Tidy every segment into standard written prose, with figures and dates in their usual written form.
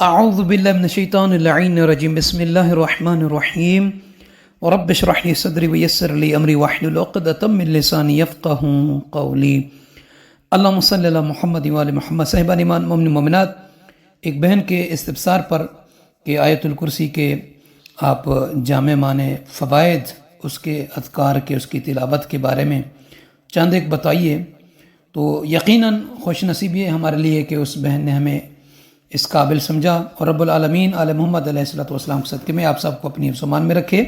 اعوذ باللہ من الشیطان اللعین الرجیم بسم اللہ الرحمن الرحیم رب اشرح لی صدری ویسر لی امری واحلل عقدۃ من لسانی یفقہوا قولی۔ اللہم صلی علی محمد وآل محمد۔ صاحبان ایمان مومن مومنات، ایک بہن کے استفسار پر کہ آیت الکرسی کے آپ جامع معنی، فوائد، اس کے اذکار کے، اس کی تلاوت کے بارے میں چند ایک بتائیے، تو یقیناً خوش نصیبی ہے ہمارے لیے کہ اس بہن نے ہمیں اس قابل سمجھا، اور رب العالمین آل محمد علیہ السلام کے صدقے میں آپ سب کو اپنی حفظ و امان میں رکھے،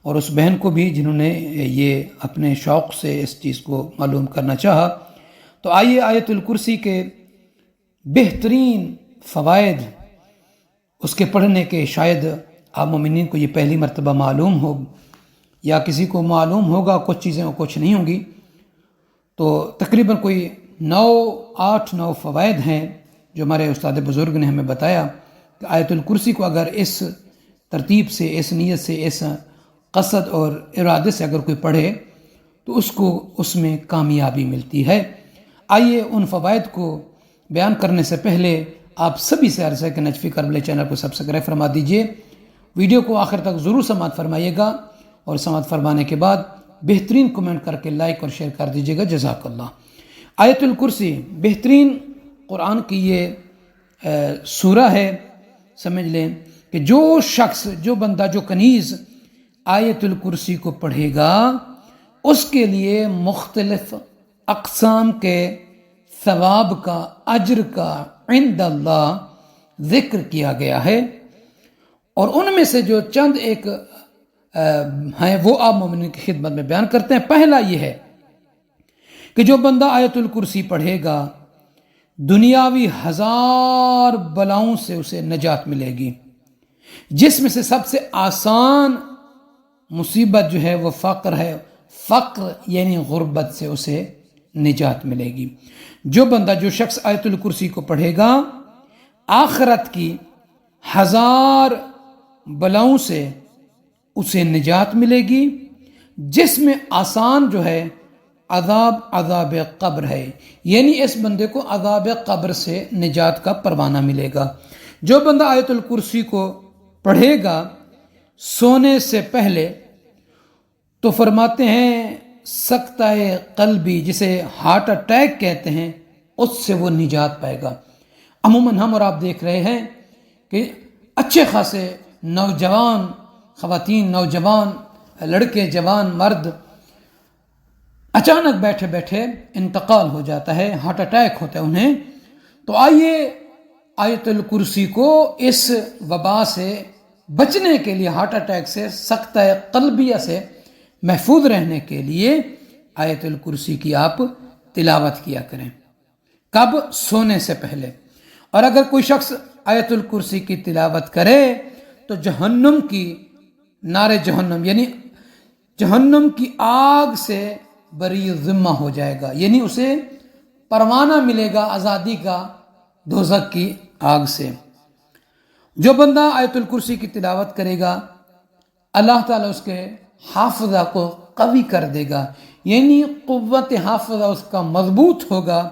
اور اس بہن کو بھی جنہوں نے یہ اپنے شوق سے اس چیز کو معلوم کرنا چاہا۔ تو آئیے آیت الکرسی کے بہترین فوائد، اس کے پڑھنے کے شاید آپ مومنین کو یہ پہلی مرتبہ معلوم ہو، یا کسی کو معلوم ہوگا کچھ چیزیں اور کچھ نہیں ہوں گی، تو تقریباً کوئی 9 فوائد ہیں جو ہمارے استاد بزرگ نے ہمیں بتایا کہ آیت الکرسی کو اگر اس ترتیب سے، اس نیت سے، اس قصد اور ارادے سے اگر کوئی پڑھے تو اس کو اس میں کامیابی ملتی ہے۔ آئیے ان فوائد کو بیان کرنے سے پہلے آپ سبھی سے عرض ہے کہ نجفی کربلا چینل کو سبسکرائب فرما دیجئے، ویڈیو کو آخر تک ضرور سماعت فرمائیے گا، اور سماعت فرمانے کے بعد بہترین کمنٹ کر کے لائک اور شیئر کر دیجئے گا، جزاک اللہ۔ آیت الکرسی بہترین قرآن کی یہ سورہ ہے، سمجھ لیں کہ جو شخص، جو بندہ، جو کنیز آیت الکرسی کو پڑھے گا، اس کے لیے مختلف اقسام کے ثواب کا، اجر کا عند اللہ ذکر کیا گیا ہے، اور ان میں سے جو چند ایک ہیں وہ آپ مومنین کی خدمت میں بیان کرتے ہیں۔ پہلا یہ ہے کہ جو بندہ آیت الکرسی پڑھے گا، دنیاوی 1000 بلاؤں سے اسے نجات ملے گی، جس میں سے سب سے آسان مصیبت جو ہے وہ فقر ہے، فقر یعنی غربت سے اسے نجات ملے گی۔ جو بندہ، جو شخص آیت الکرسی کو پڑھے گا، آخرت کی 1000 بلاؤں سے اسے نجات ملے گی، جس میں آسان جو ہے عذاب قبر ہے، یعنی اس بندے کو عذاب قبر سے نجات کا پروانہ ملے گا۔ جو بندہ آیت الکرسی کو پڑھے گا سونے سے پہلے، تو فرماتے ہیں سکتہ قلبی، جسے ہارٹ اٹیک کہتے ہیں، اس سے وہ نجات پائے گا۔ عموماً ہم اور آپ دیکھ رہے ہیں کہ اچھے خاصے نوجوان خواتین، نوجوان لڑکے، جوان مرد اچانک بیٹھے بیٹھے انتقال ہو جاتا ہے، ہارٹ اٹیک ہوتا ہے انہیں۔ تو آئیے آیت الکرسی کو اس وبا سے بچنے کے لیے، ہارٹ اٹیک سے، سکتہ قلبیہ سے محفوظ رہنے کے لیے آیت الکرسی کی آپ تلاوت کیا کریں۔ کب؟ سونے سے پہلے۔ اور اگر کوئی شخص آیت الکرسی کی تلاوت کرے تو جہنم کی، نار جہنم یعنی جہنم کی آگ سے بری ذمہ ہو جائے گا، یعنی اسے پروانہ ملے گا آزادی کا دوزخ کی آگ سے۔ جو بندہ آیت الکرسی کی تلاوت کرے گا، اللہ تعالیٰ اس کے حافظہ کو قوی کر دے گا، یعنی قوت حافظہ اس کا مضبوط ہوگا۔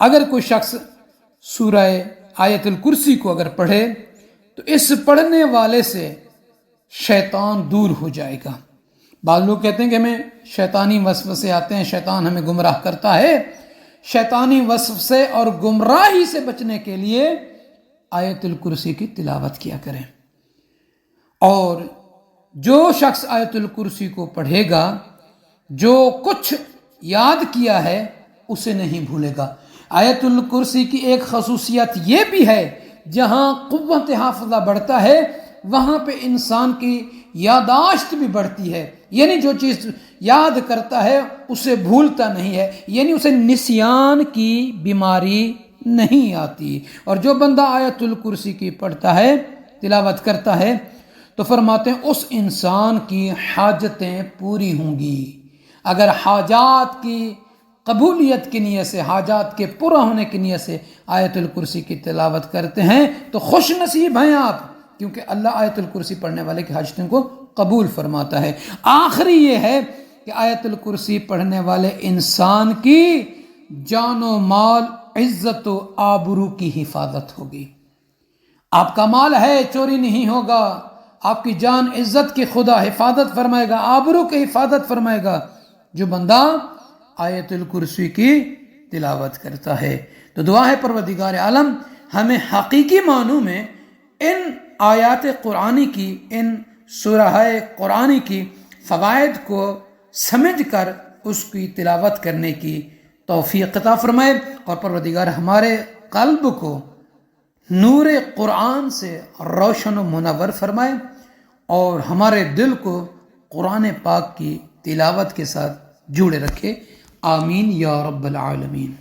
اگر کوئی شخص سورہ آیت الکرسی کو اگر پڑھے تو اس پڑھنے والے سے شیطان دور ہو جائے گا۔ بعض لوگ کہتے ہیں کہ ہمیں شیطانی وسوسے آتے ہیں، شیطان ہمیں گمراہ کرتا ہے۔ شیطانی وسوسے اور گمراہی سے بچنے کے لیے آیت الکرسی کی تلاوت کیا کریں، اور جو شخص آیت الکرسی کو پڑھے گا، جو کچھ یاد کیا ہے اسے نہیں بھولے گا۔ آیت الکرسی کی ایک خصوصیت یہ بھی ہے، جہاں قوت حافظہ بڑھتا ہے وہاں پہ انسان کی یادداشت بھی بڑھتی ہے، یعنی جو چیز یاد کرتا ہے اسے بھولتا نہیں ہے، یعنی اسے نسیان کی بیماری نہیں آتی۔ اور جو بندہ آیت الکرسی کی پڑھتا ہے، تلاوت کرتا ہے، تو فرماتے ہیں اس انسان کی حاجتیں پوری ہوں گی۔ اگر حاجات کی قبولیت کی نیت سے، حاجات کے پورا ہونے کی نیت سے آیت الکرسی کی تلاوت کرتے ہیں تو خوش نصیب ہیں آپ، کیونکہ اللہ آیت الکرسی پڑھنے والے کی حاجتوں کو قبول فرماتا ہے۔ آخری یہ ہے کہ آیت الکرسی پڑھنے والے انسان کی جان و مال، عزت و آبرو کی حفاظت ہوگی۔ آپ کا مال ہے چوری نہیں ہوگا، آپ کی جان عزت کی خدا حفاظت فرمائے گا، آبرو کی حفاظت فرمائے گا جو بندہ آیت الکرسی کی تلاوت کرتا ہے۔ تو دعا ہے پروردگار عالم ہمیں حقیقی معنوں میں ان آیات قرآنی کی، ان سورہ قرآنی کی فوائد کو سمجھ کر اس کی تلاوت کرنے کی توفیق عطا فرمائے، اور پروردگار ہمارے قلب کو نور قرآن سے روشن و منور فرمائے، اور ہمارے دل کو قرآن پاک کی تلاوت کے ساتھ جوڑے رکھے۔ آمین یا رب العالمین۔